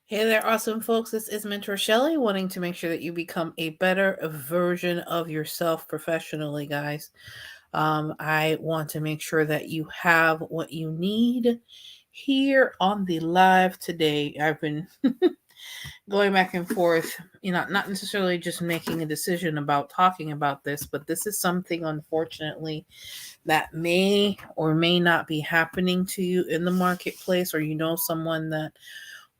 Hey there, awesome folks. This is Mentor Shelley, wanting to make sure that you become a better version of yourself professionally, guys. I want to make sure that you have what you need here on the live today. I've been going back and forth, not necessarily just making a decision about talking about this, but this is something, unfortunately, that may or may not be happening to you in the marketplace, or someone that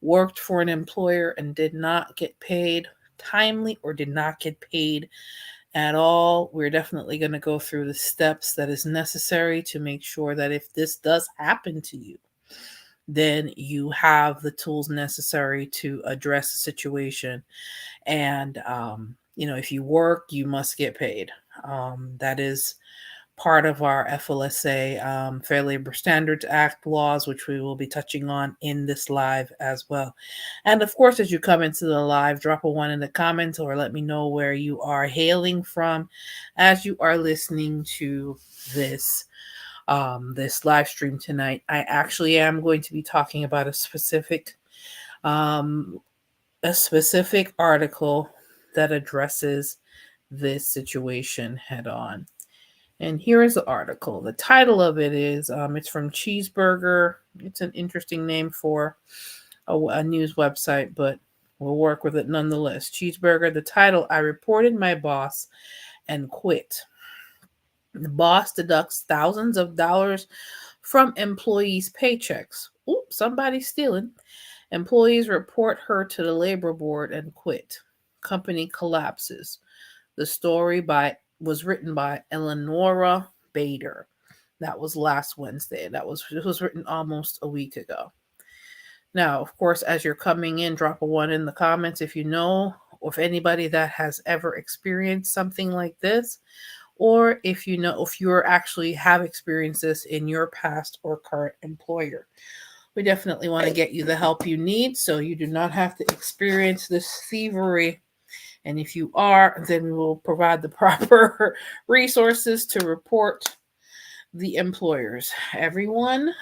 worked for an employer and did not get paid timely or did not get paid at all. We're definitely going to go through the steps that is necessary to make sure that if this does happen to you, then you have the tools necessary to address the situation. And, if you work, you must get paid. That is part of our FLSA, Fair Labor Standards Act laws, which we will be touching on in this live as well. And of course, as you come into the live, drop a one in the comments or let me know where you are hailing from as you are listening to this live stream tonight. I actually am going to be talking about um, a specific article that addresses this situation head on. And here is the article. The title of it is, it's from Cheeseburger. It's an interesting name for a news website, but we'll work with it nonetheless. Cheeseburger, the title, I reported my boss and quit. The boss deducts thousands of dollars from employees' paychecks. Oops, somebody's stealing. Employees report her to the labor board and quit. Company collapses. The story was written by Eleonora Bader. That was last Wednesday. It was written almost a week ago. Now, of course, as you're coming in, drop a one in the comments if you know, or if anybody that has ever experienced something like this, or if you know if you're actually have experienced this in your past or current employer. We definitely want to get you the help you need so you do not have to experience this thievery. And if you are, then we will provide the proper resources to report the employers. Everyone,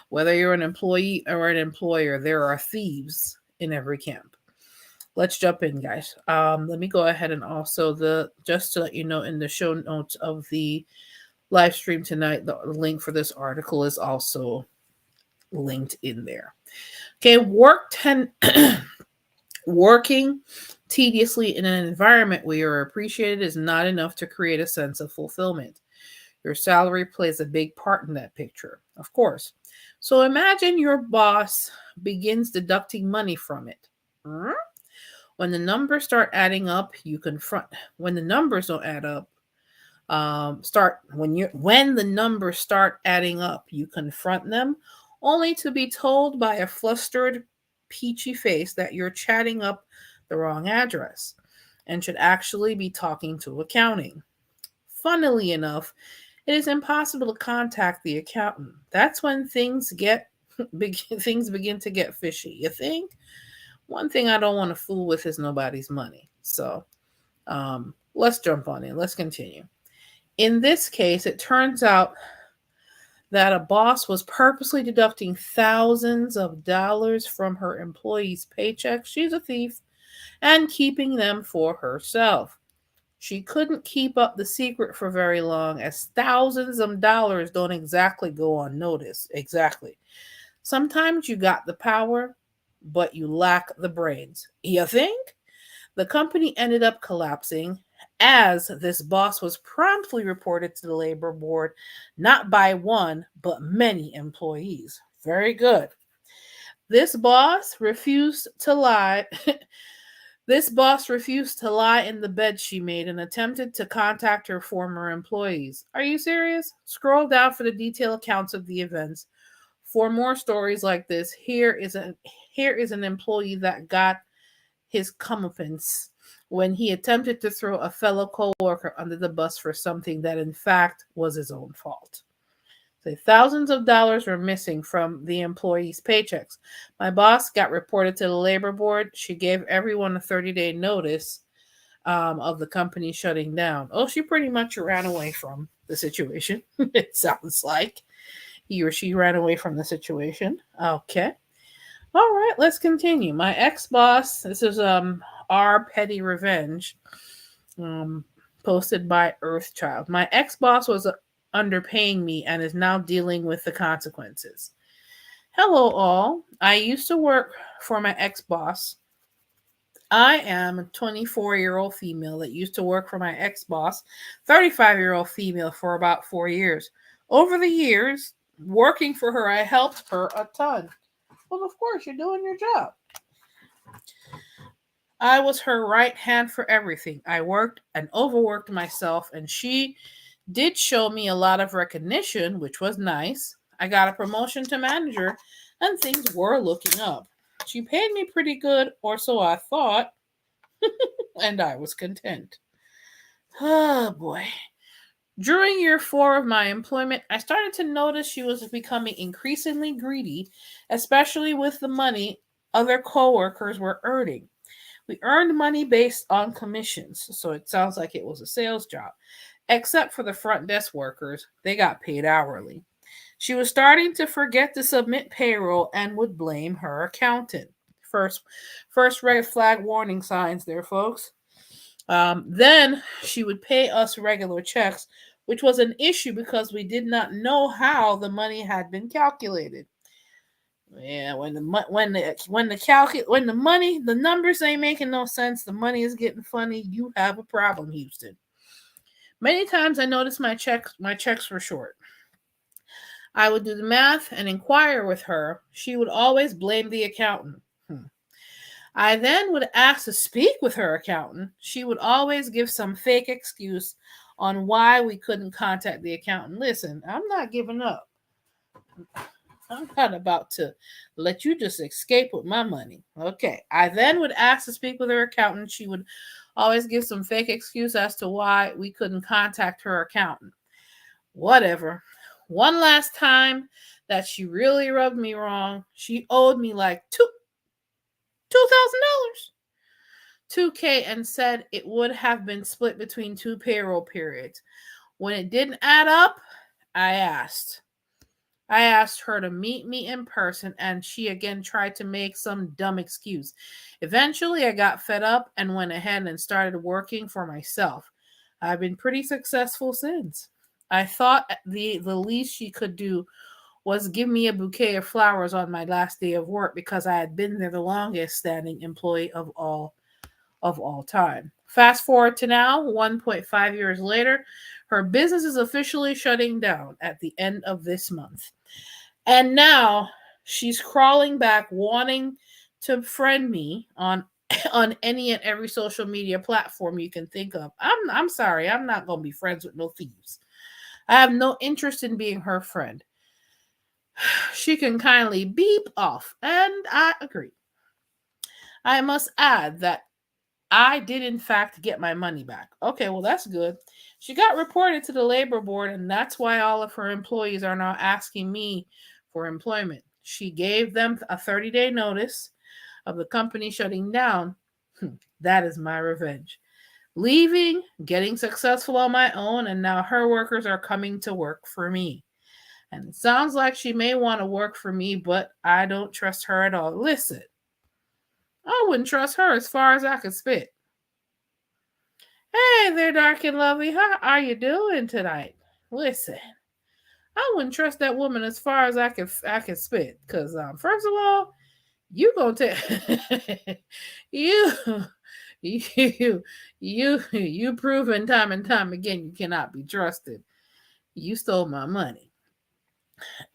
whether you're an employee or an employer, there are thieves in every camp. Let's jump in, guys. Let me go ahead and also just to let you know, in the show notes of the live stream tonight, the link for this article is also linked in there. Okay, working tediously in an environment where you're appreciated is not enough to create a sense of fulfillment. Your salary plays a big part in that picture, of course. So imagine your boss begins deducting money from it. When the numbers start adding up, you confront. When the numbers don't add up, when the numbers start adding up, you confront them, only to be told by a flustered, peachy face that you're chatting up the wrong address and should actually be talking to accounting. Funnily enough, it is impossible to contact the accountant. That's when things begin to get fishy. You think? One thing I don't want to fool with is nobody's money. So let's jump on in. Let's continue. In this case, it turns out that a boss was purposely deducting thousands of dollars from her employees' paychecks. She's a thief, and keeping them for herself. She couldn't keep up the secret for very long, as thousands of dollars don't exactly go unnoticed. Exactly. Sometimes you got the power, but you lack the brains. You think? The company ended up collapsing as this boss was promptly reported to the labor board, not by one, but many employees. Very good. This boss refused to lie. This boss refused to lie in the bed she made and attempted to contact her former employees. Are you serious? Scroll down for the detailed accounts of the events. For more stories like this, here is an employee that got his comeuppance when he attempted to throw a fellow coworker under the bus for something that in fact was his own fault. So thousands of dollars were missing from the employees' paychecks. My boss got reported to the labor board. She gave everyone a 30-day notice of the company shutting down. Oh, she pretty much ran away from the situation. It sounds like he or she ran away from the situation. Okay. All right, let's continue. My ex-boss, this is our petty revenge, um, posted by Earthchild. My ex-boss was underpaying me and is now dealing with the consequences. Hello, all. I used to work for my ex-boss. I am a 24-year-old female that used to work for my ex-boss, 35-year-old female, for about 4 years. Over the years, working for her, I helped her a ton. Well, of course, you're doing your job. I was her right hand for everything. I worked and overworked myself, and she did show me a lot of recognition, which was nice. I got a promotion to manager, and things were looking up. She paid me pretty good, or so I thought, and I was content. Oh boy. During year 4 of my employment, I started to notice she was becoming increasingly greedy, especially with the money other coworkers were earning. We earned money based on commissions, so it sounds like it was a sales job. Except for the front desk workers, they got paid hourly. She was starting to forget to submit payroll and would blame her accountant. First, first red flag warning signs there, folks. Then she would pay us regular checks, which was an issue because we did not know how the money had been calculated. Yeah, when the money, the numbers ain't making no sense, the money is getting funny, you have a problem, Houston. Many times I noticed my checks were short. I would do the math and inquire with her. She would always blame the accountant. I then would ask to speak with her accountant. She would always give some fake excuse on why we couldn't contact the accountant. Listen, I'm not giving up. I'm not about to let you just escape with my money. Okay. I then would ask to speak with her accountant. She would always give some fake excuse as to why we couldn't contact her accountant. Whatever. One last time that she really rubbed me wrong, she owed me like $2,000. 2K, and said it would have been split between 2 payroll periods. When it didn't add up, I asked. I asked her to meet me in person, and she again tried to make some dumb excuse. Eventually, I got fed up and went ahead and started working for myself. I've been pretty successful since. I thought the least she could do was give me a bouquet of flowers on my last day of work because I had been there the longest standing employee of all time. Fast forward to now, 1.5 years later, her business is officially shutting down at the end of this month. And now she's crawling back, wanting to friend me on on any and every social media platform you can think of. I'm sorry, I'm not gonna be friends with no thieves. I have no interest in being her friend. She can kindly beep off, and I agree. I must add that I did, in fact, get my money back. Okay, well, that's good. She got reported to the labor board, and that's why all of her employees are now asking me for employment. She gave them a 30-day notice of the company shutting down. That is my revenge. Leaving, getting successful on my own, and now her workers are coming to work for me. And it sounds like she may want to work for me, but I don't trust her at all. Listen, I wouldn't trust her as far as I could spit. Hey there, dark and lovely. How are you doing tonight? Listen, I wouldn't trust that woman as far as I could spit. Cause first of all, you gonna tell you you proven time and time again you cannot be trusted. You stole my money.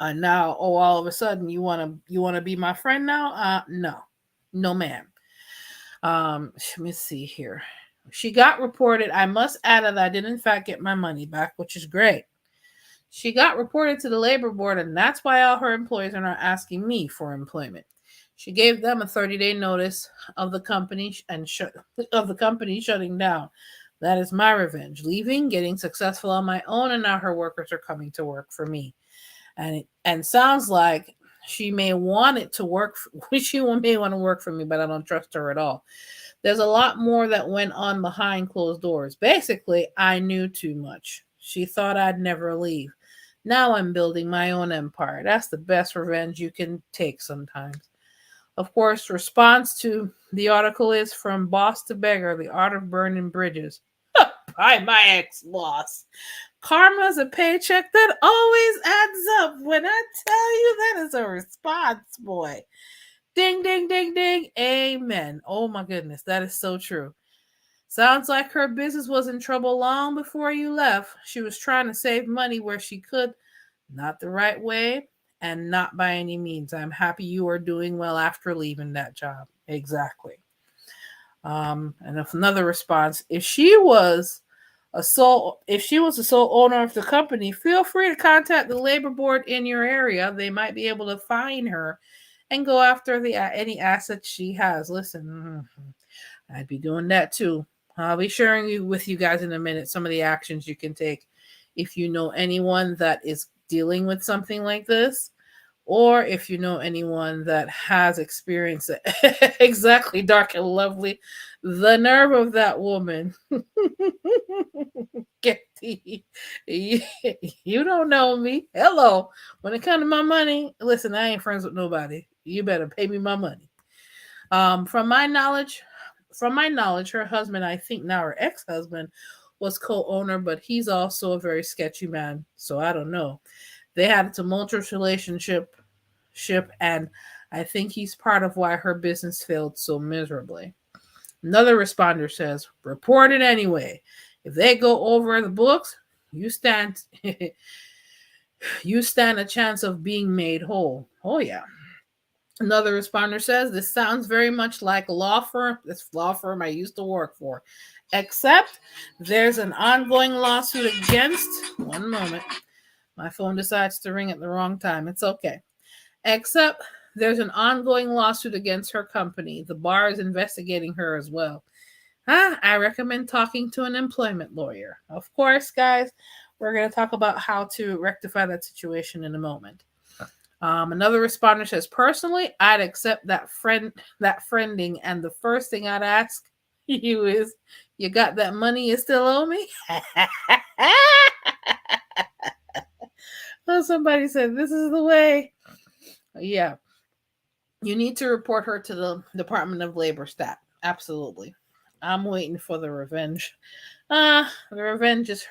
Now, oh, all of a sudden you wanna be my friend now? No, no, ma'am. Let me see here. She got reported. I must add that I did in fact get my money back, which is great. She got reported to the labor board, and that's why all her employees are now asking me for employment. She gave them a 30-day notice of the company of the company shutting down. That is my revenge. Leaving, getting successful on my own, and now her workers are coming to work for me. And sounds like she may want it to work. She may want to work for me, but I don't trust her at all. There's a lot more that went on behind closed doors. Basically, I knew too much. She thought I'd never leave. Now I'm building my own empire. That's the best revenge you can take sometimes. Of course, response to the article is From Boss to Beggar, The Art of Burning Bridges by my ex-boss. Karma's a paycheck that always adds up. When I tell you, that is a response, boy. Ding, ding, ding, ding. Amen. Oh my goodness, that is so true. Sounds like her business was in trouble long before you left. She was trying to save money where she could, not the right way, and not by any means. I'm happy you are doing well after leaving that job. Exactly. And another response: if she was a sole owner of the company, feel free to contact the labor board in your area. They might be able to find her and go after any assets she has. Listen, I'd be doing that too. I'll be sharing with you guys in a minute some of the actions you can take if you know anyone that is dealing with something like this, or if you know anyone that has experienced it. Exactly, dark and lovely. The nerve of that woman. You don't know me. Hello. When it comes to my money, listen, I ain't friends with nobody. You better pay me my money. From my knowledge, her husband, I think now her ex-husband, was co-owner, but he's also a very sketchy man. So I don't know. They had a tumultuous relationship, and I think he's part of why her business failed so miserably. Another responder says, report it anyway. If they go over the books, you stand a chance of being made whole. Oh yeah. Another responder says, this sounds very much like this law firm I used to work for, except there's an ongoing lawsuit against, one moment, my phone decides to ring at the wrong time. It's okay. Except there's an ongoing lawsuit against her company. The bar is investigating her as well. I recommend talking to an employment lawyer. Of course, guys, we're going to talk about how to rectify that situation in a moment. Another responder says, personally, I'd accept that friending, and the first thing I'd ask you is, you got that money you still owe me? Oh, somebody said, this is the way. Yeah. You need to report her to the Department of Labor stat. Absolutely. I'm waiting for the revenge. The revenge is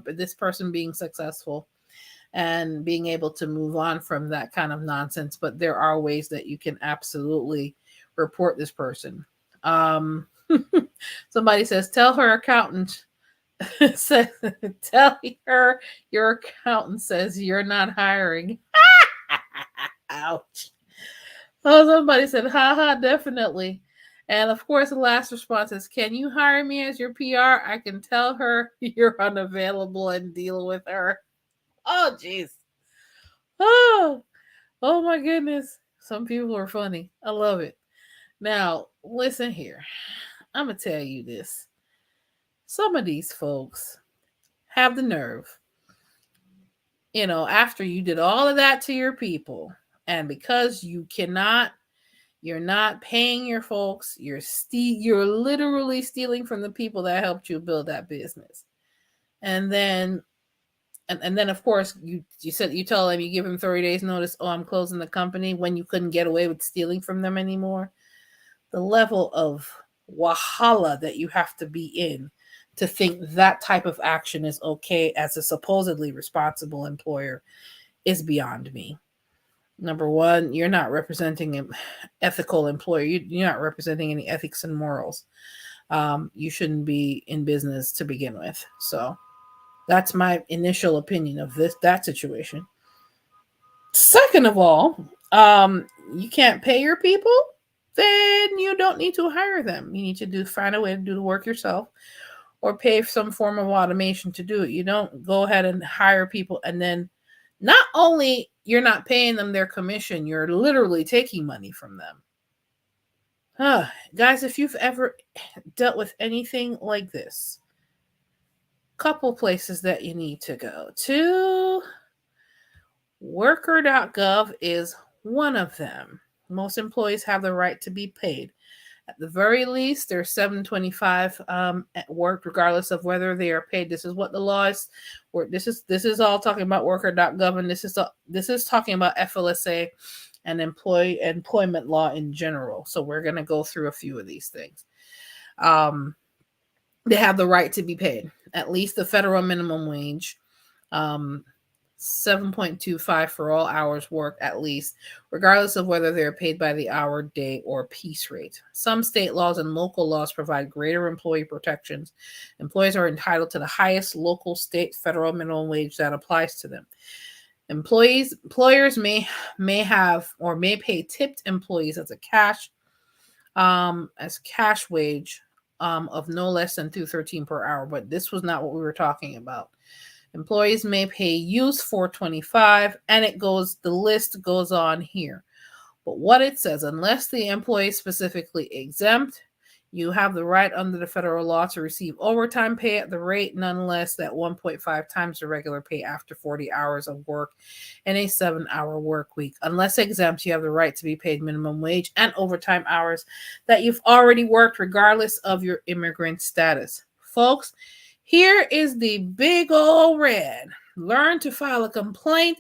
this person being successful and being able to move on from that kind of nonsense. But there are ways that you can absolutely report this person. Somebody says, tell her accountant tell her your accountant says you're not hiring. Ouch. Oh, somebody said, haha, definitely. And of course, the last response is, can you hire me as your PR? I can tell her you're unavailable and deal with her. Oh, jeez. Oh my goodness. Some people are funny. I love it. Now, listen here. I'm going to tell you this. Some of these folks have the nerve, after you did all of that to your people, and because you're not paying your folks, you're literally stealing from the people that helped you build that business. And then of course you tell them, you give them 30 days notice, oh, I'm closing the company, when you couldn't get away with stealing from them anymore. The level of wahala that you have to be in to think that type of action is okay as a supposedly responsible employer is beyond me. Number one, you're not representing an ethical employer. You're not representing any ethics and morals. You shouldn't be in business to begin with. So that's my initial opinion of that situation. Second of all, you can't pay your people, then you don't need to hire them. You need to find a way to do the work yourself, or pay some form of automation to do it. You don't go ahead and hire people and then not only you're not paying them their commission, you're literally taking money from them. Guys, if you've ever dealt with anything like this, couple places that you need to go to. Worker.gov is one of them. Most employees have the right to be paid. At the very least, they're $7.25 at work, regardless of whether they are paid. This is what the law is. This is all talking about Worker.gov, and this is talking about FLSA and employment law in general. So we're going to go through a few of these things. They have the right to be paid at least the federal minimum wage, 7.25 for all hours worked at least, regardless of whether they're paid by the hour, day, or piece rate. Some state laws and local laws provide greater employee protections. Employees are entitled to the highest local, state, federal minimum wage that applies to them. Employers may have or may pay tipped employees as cash wage of no less than $2.13 per hour, but this was not what we were talking about. Employees may pay use $4.25, and the list goes on here. But what it says, unless the employee is specifically exempt, you have the right under the federal law to receive overtime pay at the rate none less than 1.5 times the regular pay after 40 hours of work in a 7-hour work week. Unless exempt, you have the right to be paid minimum wage and overtime hours that you've already worked, regardless of your immigrant status. Folks, here is the big old red. Learn to file a complaint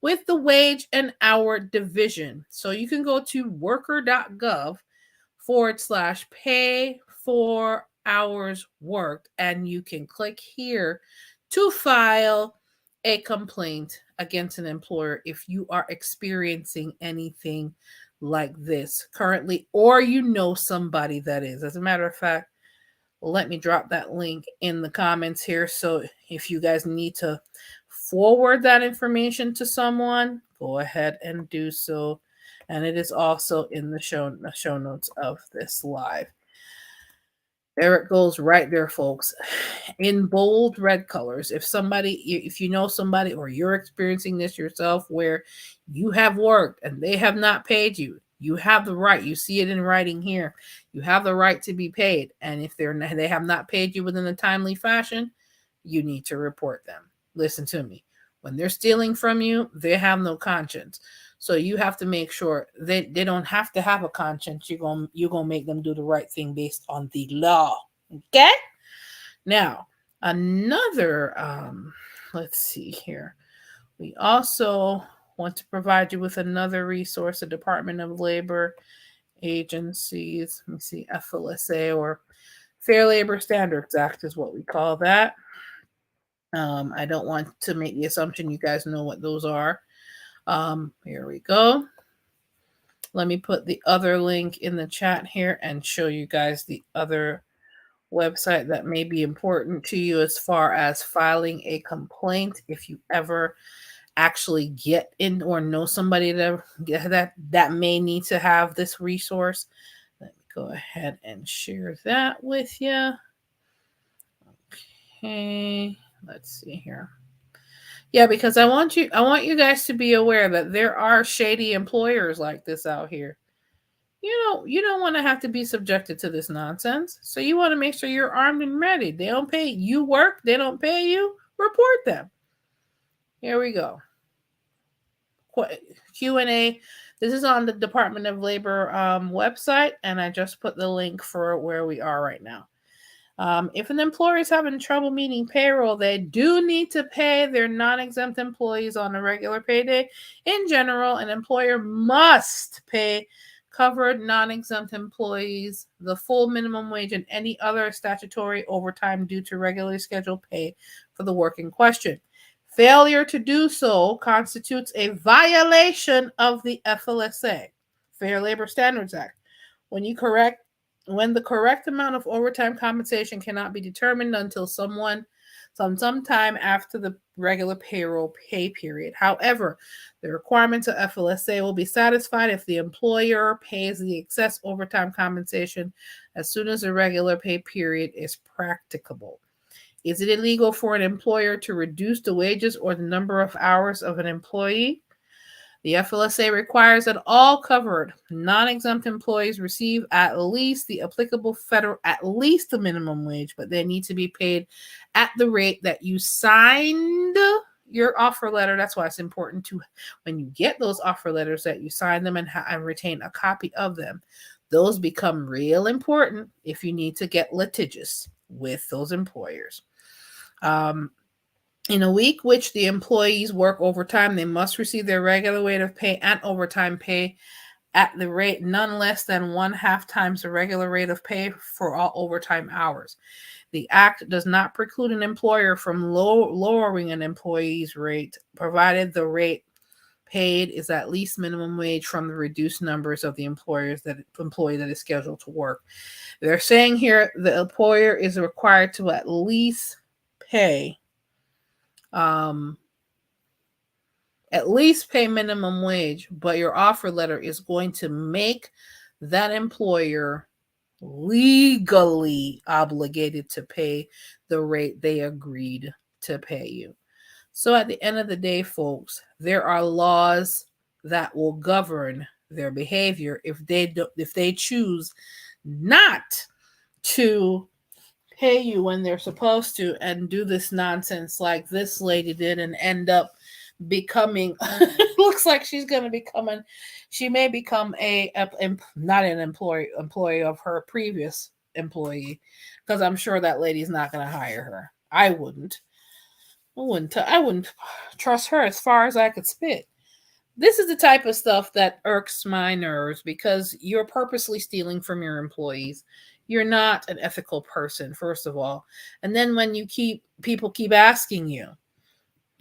with the Wage and Hour Division. So you can go to worker.gov/pay for hours worked, and you can click here to file a complaint against an employer if you are experiencing anything like this currently, or you know somebody that is. As a matter of fact, let me drop that link in the comments here. So if you guys need to forward that information to someone, go ahead and do so. And it is also in the show notes of this live. There it goes right there, folks, in bold red colors. If you know somebody or you're experiencing this yourself where you have worked and they have not paid you, you have the right. You see it in writing here. You have the right to be paid. And if they have not paid you within a timely fashion, you need to report them. Listen to me. When they're stealing from you, they have no conscience. So you have to make sure they don't have to have a conscience. You're gonna make them do the right thing based on the law. Okay? Now, another let's see here. We also want to provide you with another resource, the Department of Labor agencies. Let me see, FLSA, or Fair Labor Standards Act is what we call that. I don't want to make the assumption you guys know what those are. Here we go. Let me put the other link in the chat here and show you guys the other website that may be important to you as far as filing a complaint if you ever actually get in or know somebody that may need to have this resource. Let me go ahead and share that with you. Okay, let's see here. Yeah, because I want you guys to be aware that there are shady employers like this out here. You don't want to have to be subjected to this nonsense. So you want to make sure you're armed and ready. They don't pay you work, they don't pay you, report them. Here we go. Q&A. This is on the Department of Labor website, and I just put the link for where we are right now. If an employer is having trouble meeting payroll, they do need to pay their non-exempt employees on a regular payday. In general, an employer must pay covered non-exempt employees the full minimum wage and any other statutory overtime due to regularly scheduled pay for the work in question. Failure to do so constitutes a violation of the FLSA, Fair Labor Standards Act. When the correct amount of overtime compensation cannot be determined until sometime after the regular payroll pay period. However, the requirements of FLSA will be satisfied if the employer pays the excess overtime compensation as soon as the regular pay period is practicable. Is it illegal for an employer to reduce the wages or the number of hours of an employee? The FLSA requires that all covered non-exempt employees receive at least the minimum wage, but they need to be paid at the rate that you signed your offer letter. That's why it's important to, when you get those offer letters, that you sign them and retain a copy of them. Those become real important if you need to get litigious with those employers. In a week which the employees work overtime, they must receive their regular rate of pay and overtime pay at the rate none less than one half times the regular rate of pay for all overtime hours. The act does not preclude an employer from lowering an employee's rate, provided the rate paid is at least minimum wage from the reduced numbers of the employee that is scheduled to work. They're saying here the employer is required to at least pay um, minimum wage, but your offer letter is going to make that employer legally obligated to pay the rate they agreed to pay you. So at the end of the day, folks, there are laws that will govern their behavior if they choose not to pay you when they're supposed to and do this nonsense like this lady did and end up becoming looks like she's going to become she may become not an employee of her previous employee, because I'm sure that lady's not going to hire her. I wouldn't trust her as far as I could spit. This is the type of stuff that irks my nerves because you're purposely stealing from your employees. You're not an ethical person, first of all. And then when people keep asking you,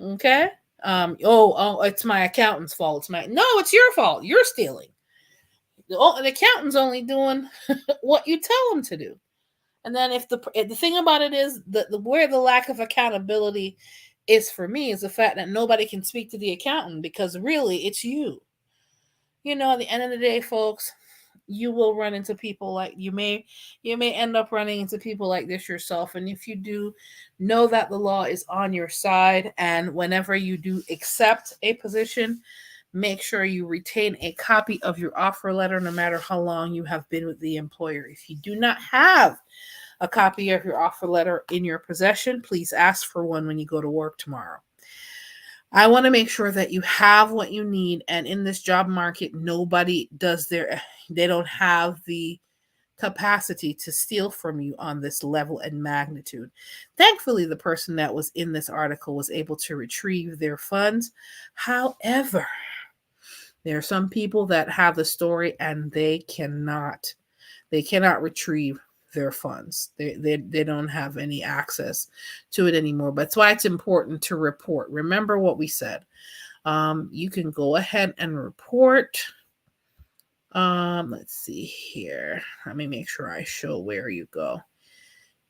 okay? It's my accountant's fault. It's your fault. You're stealing. The accountant's only doing what you tell him to do. And then if the thing about it is where the lack of accountability is for me is the fact that nobody can speak to the accountant because really it's you. At the end of the day, folks, you will run into people like you may end up running into people like this yourself. And if you do, know that the law is on your side. And whenever you do accept a position, make sure you retain a copy of your offer letter no matter how long you have been with the employer. If you do not have a copy of your offer letter in your possession, please ask for one when you go to work tomorrow. I want to make sure that you have what you need. And in this job market, they don't have the capacity to steal from you on this level and magnitude. Thankfully, the person that was in this article was able to retrieve their funds. However, there are some people that have the story and they cannot retrieve their funds. They don't have any access to it anymore. But that's why it's important to report. Remember what we said. You can go ahead and report. Let's see here. Let me make sure I show where you go.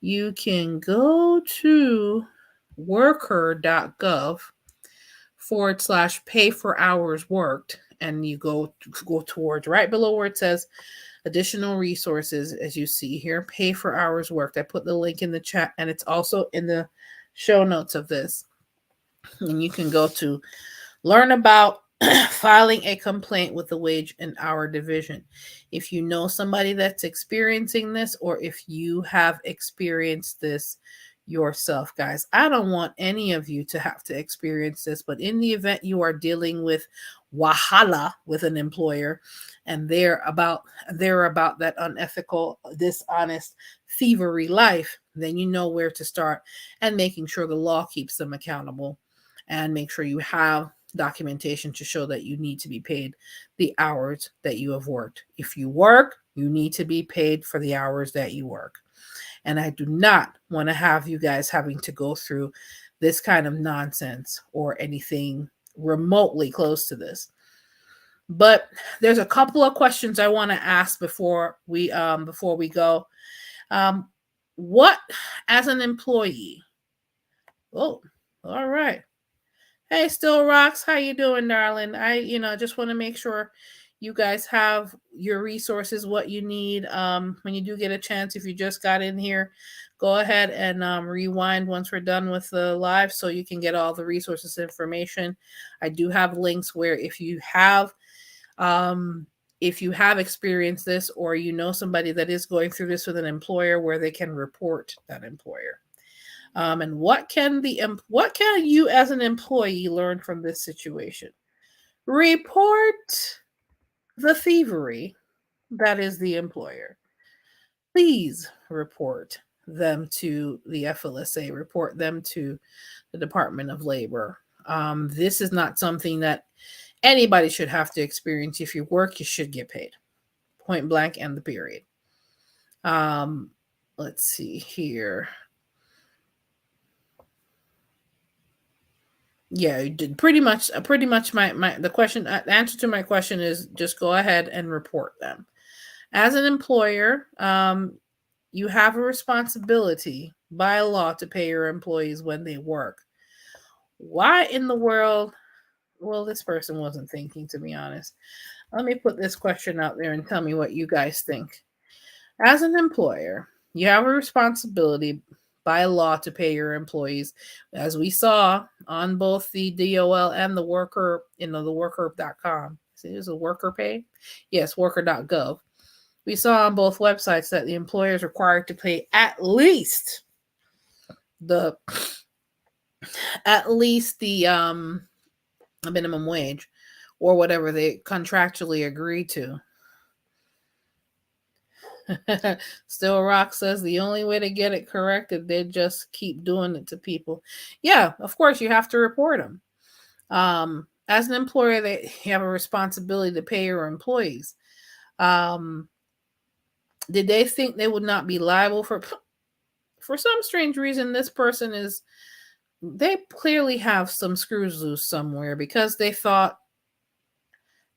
You can go to worker.gov/pay for hours worked, and you go towards right below where it says additional resources. As you see here, pay for hours worked. I put the link in the chat and it's also in the show notes of this. And you can go to learn about filing a complaint with the wage and hour division. If you know somebody that's experiencing this, or if you have experienced this yourself, guys, I don't want any of you to have to experience this, but in the event you are dealing with wahala with an employer and they're about that unethical, dishonest, thievery life, then you know where to start and making sure the law keeps them accountable, and make sure you have documentation to show that you need to be paid the hours that you have worked. If you work, you need to be paid for the hours that you work. And I do not want to have you guys having to go through this kind of nonsense or anything remotely close to this. But there's a couple of questions I want to ask before we go. What, as an employee? Oh, all right. Hey, Still Rocks, how you doing, darling? I just want to make sure you guys have your resources, what you need. When you do get a chance, if you just got in here, go ahead and rewind once we're done with the live so you can get all the resources information. I do have links where if you have experienced this, or you know somebody that is going through this with an employer, where they can report that employer. And what can you as an employee learn from this situation? Report the thievery that is the employer. Please report them to the FLSA, report them to the Department of Labor. This is not something that anybody should have to experience. If you work, you should get paid. Point blank and the period. Let's see here. Yeah, you did pretty much the question, answer to my question is just go ahead and report them. As an employer, you have a responsibility by law to pay your employees when they work. Why in the world? Well, this person wasn't thinking, to be honest. Let me put this question out there and tell me what you guys think. As an employer, you have a responsibility by law to pay your employees, as we saw on both the DOL and the worker, the worker.com. See, there's a worker pay? Yes, worker.gov. We saw on both websites that the employer is required to pay at least the minimum wage or whatever they contractually agree to. Still Rock says the only way to get it corrected, they just keep doing it to people. Yeah, of course, you have to report them. As an employer, they have a responsibility to pay your employees. Did they think they would not be liable for some strange reason? This person they clearly have some screws loose somewhere, because they thought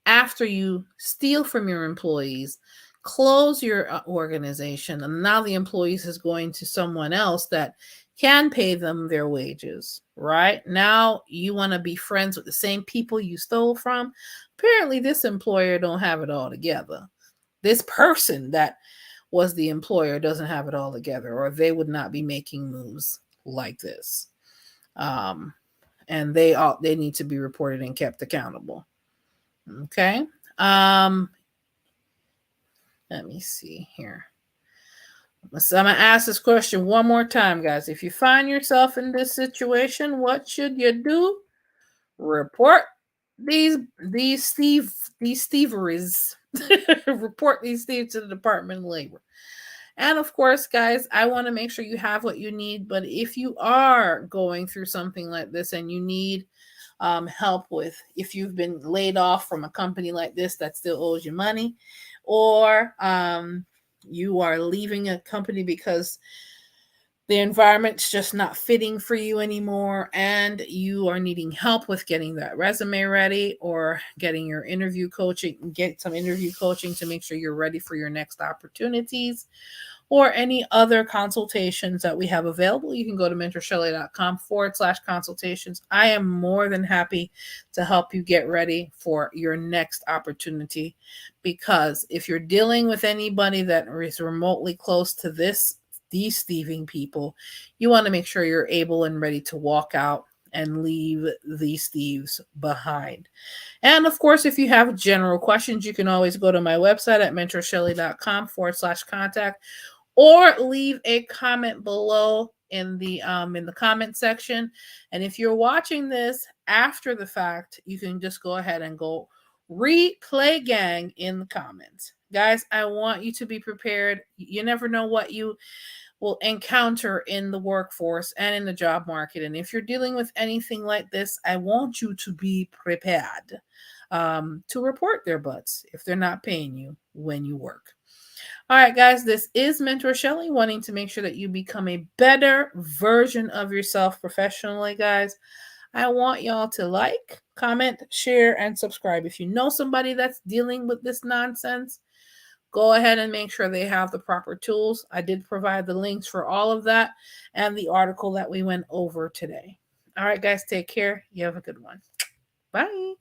after you steal from your employees, close your organization, and now the employees is going to someone else that can pay them their wages, right? Now you want to be friends with the same people you stole from. Apparently this employer don't have it all together. This person that was the employer doesn't have it all together, or they would not be making moves like this. And they need to be reported and kept accountable. Okay. Let me see here. So I'm going to ask this question one more time, guys. If you find yourself in this situation, what should you do? Report these thieveries. Report these thieves to the Department of Labor. And of course, guys, I want to make sure you have what you need. But if you are going through something like this and you need help with, if you've been laid off from a company like this that still owes you money, or you are leaving a company because the environment's just not fitting for you anymore, and you are needing help with getting that resume ready or getting your interview coaching, get some interview coaching to make sure you're ready for your next opportunities, or any other consultations that we have available, you can go to mentorshelley.com/consultations. I am more than happy to help you get ready for your next opportunity, because if you're dealing with anybody that is remotely close to these thieving people, you want to make sure you're able and ready to walk out and leave these thieves behind. And of course, if you have general questions, you can always go to my website at mentorshelley.com/contact, or leave a comment below in the comment section. And if you're watching this after the fact, you can just go ahead and go replay gang in the comments. Guys, I want you to be prepared. You never know what you will encounter in the workforce and in the job market. And if you're dealing with anything like this, I want you to be prepared to report their butts if they're not paying you when you work. All right, guys, this is Mentor Shelley, wanting to make sure that you become a better version of yourself professionally, guys. I want y'all to like, comment, share, and subscribe. If you know somebody that's dealing with this nonsense, go ahead and make sure they have the proper tools. I did provide the links for all of that and the article that we went over today. All right, guys, take care. You have a good one. Bye.